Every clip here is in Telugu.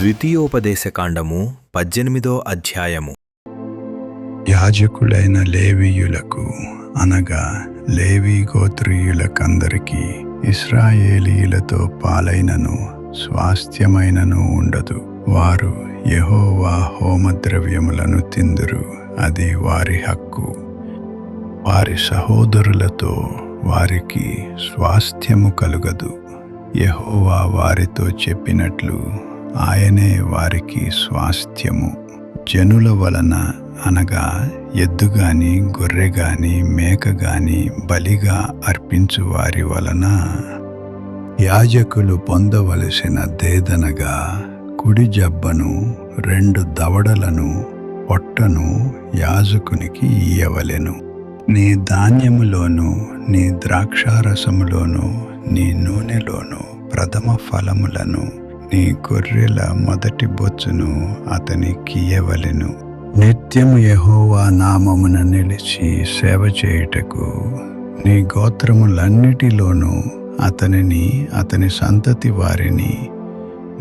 ద్వితీయోపదేశకాండము 18వ అధ్యాయము. యాజకులైన లేవీయులకు అనగా లేవీ గోత్రీయులకందరికీ ఇశ్రాయేలీయులతో పాలైనను స్వాస్థ్యమైనను ఉండదు. వారు యెహోవా హోమద్రవ్యములను తిందురు, అది వారి హక్కు. వారి సహోదరులతో వారికి స్వాస్థ్యము కలుగదు. యెహోవా వారితో చెప్పినట్లు ఆయనే వారికి స్వాస్థ్యము. జనుల వలన అనగా ఎద్దుగాని గొర్రెగాని మేకగాని బలిగా అర్పించు వారి వలన యాజకులు పొందవలసిన దేదనగా కుడి జబ్బను 2 దవడలను పొట్టను యాజకునికి ఇయ్యవలెను. నీ ధాన్యములోను నీ ద్రాక్షారసములోను నీ నూనెలోను ప్రథమ ఫలములను నీ గొర్రెల మొదటి బొచ్చును అతనికియ్యవలెను. నిత్యము యెహోవా నామమున నిలిచి సేవ చేయుటకు నీ గోత్రములన్నిటిలోనూ అతనిని అతని సంతతి వారిని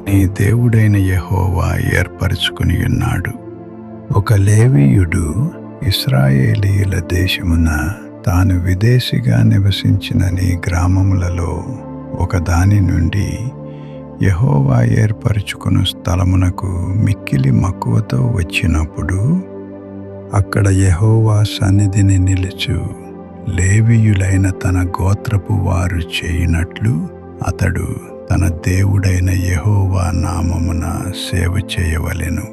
నీ దేవుడైన యెహోవా ఏర్పరచుకుని ఉన్నాడు. ఒక లేవీయుడు ఇశ్రాయేలీయుల దేశమున తాను విదేశిగా నివసించిన నీ గ్రామములలో ఒకదాని నుండి యెహోవా ఏర్పరచుకుని స్థలమునకు మిక్కిలి మక్కువతో వచ్చినప్పుడు అక్కడ యెహోవా సన్నిధిని నిలుచు లేవీయులైన తన గోత్రపు వారు చేయునట్లు అతడు తన దేవుడైన యెహోవా నామమున సేవ చేయవలెను.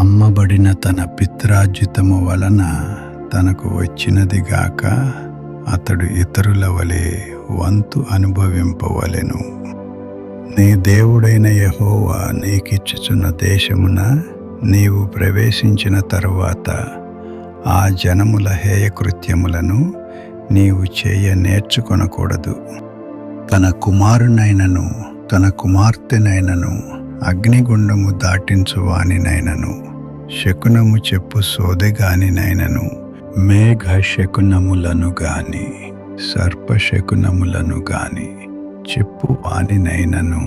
అమ్మబడిన తన పిత్రార్జితము వలన తనకు వచ్చినదిగాక అతడు ఇతరుల వలె వంతు అనుభవింపవలెను. నీ దేవుడైన యెహోవా నీకిచ్చుచున్న దేశమున నీవు ప్రవేశించిన తరువాత ఆ జనముల హేయకృత్యములను నీవు చేయ నేర్చుకొనకూడదు. తన కుమారునైనను తన కుమార్తెనైనను అగ్నిగుండము దాటించువానినైనను శకునము చెప్పు సోదెగానినైనను మేఘ శకునములను గాని సర్పశకునములను గాని చెప్పు వానినైనను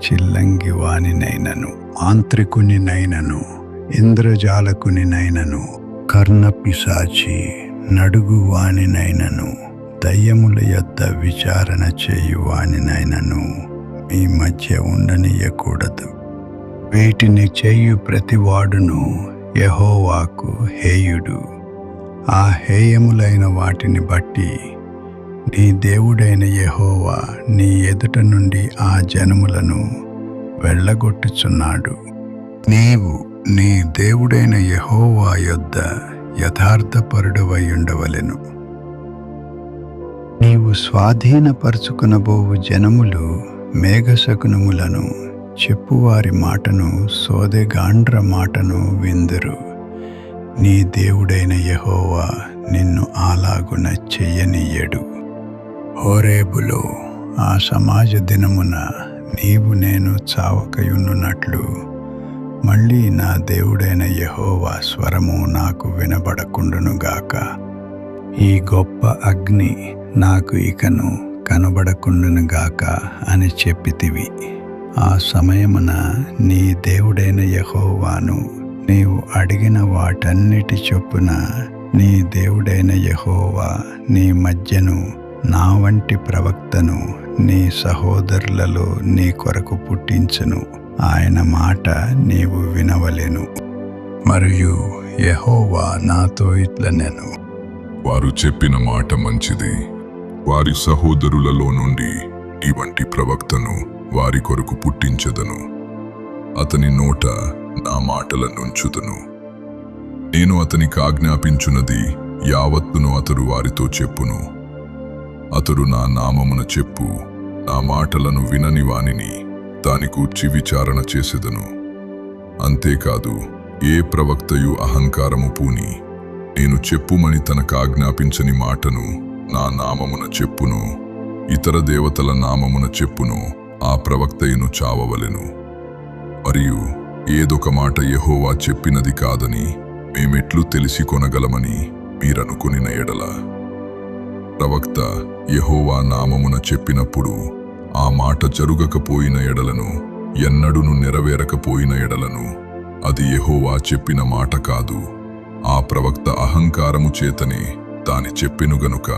చిల్లంగి వానినైనను మాంత్రికునినైనను ఇంద్రజాలకునినైనను కర్ణపిశాచి నడుగు వానినైనను దయ్యముల యొద్ద విచారణ చేయువానినైనను మీ మధ్య ఉండనీయకూడదు. వీటిని చేయు ప్రతివాడును యెహోవాకు హేయుడు. ఆ హేయములైన వాటిని బట్టి నీ దేవుడైన యెహోవా నీ ఎదుట నుండి ఆ జనములను వెళ్ళగొట్టుచున్నాడు. నీవు నీ దేవుడైన యెహోవా యొద్ద యథార్థపరుడవై ఉండవలెను. నీవు స్వాధీనపరుచుకునబోవు జనములు మేఘశకునములను చెప్పువారి మాటను సోదెగాండ్ర మాటను విందురు. నీ దేవుడైన యెహోవా నిన్ను అలాగున చెయ్యనీయడు. హోరేబులో ఆ సమాజ దినమున నీవు నేను చావకయున్నట్లు మళ్ళీ నా దేవుడైన యెహోవా స్వరము నాకు వినబడకుండునుగాక. ఈ గొప్ప అగ్ని నాకు ఇకను కనబడకుండునుగాక అని చెప్పితివి. ఆ సమయమున నీ దేవుడైన యెహోవాను నీవు అడిగిన వాటన్నిటి చొప్పున నీ దేవుడైన యెహోవా నీ మధ్యను నా వంటి ప్రవక్తను నీ సహోదరులలో నీ కొరకు పుట్టించును. ఆయన మాట నీవు వినవలెను. మరియు యెహోవా నాతో ఇట్లనెను, వారు చెప్పిన మాట మంచిది. వారి సహోదరులలో నుండి నీ వంటి ప్రవక్తను వారి కొరకు పుట్టించెదను. అతని నోట నా మాటలనుంచుదును. నేను అతనికి ఆజ్ఞాపించున్నది యావత్తును అతడు వారితో చెప్పును. అతడు నా నామమున చెప్పు నా మాటలను వినని వానిని దాని గూర్చి విచారణ చేసెదను. అంతేకాదు ఏ ప్రవక్తయు అహంకారము పూని నేను చెప్పుమని తనకు ఆజ్ఞాపించని మాటను నా నామమున చెప్పును, ఇతర దేవతల నామమున చెప్పును, ఆ ప్రవక్తయును చావవలెను. మరియు ఏదొక మాట యెహోవా చెప్పినది కాదని మేమెట్లు తెలిసి కొనగలమని మీరనుకునిన ఎడల ప్రవక్త యెహోవా నామమున చెప్పినప్పుడు ఆ మాట జరుగకపోయిన ఎడలను ఎన్నడును నెరవేరకపోయిన ఎడలను అది యెహోవా చెప్పిన మాట కాదు. ఆ ప్రవక్త అహంకారము చేతనే దాని చెప్పెను గనుక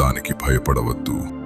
దానికి భయపడవద్దు.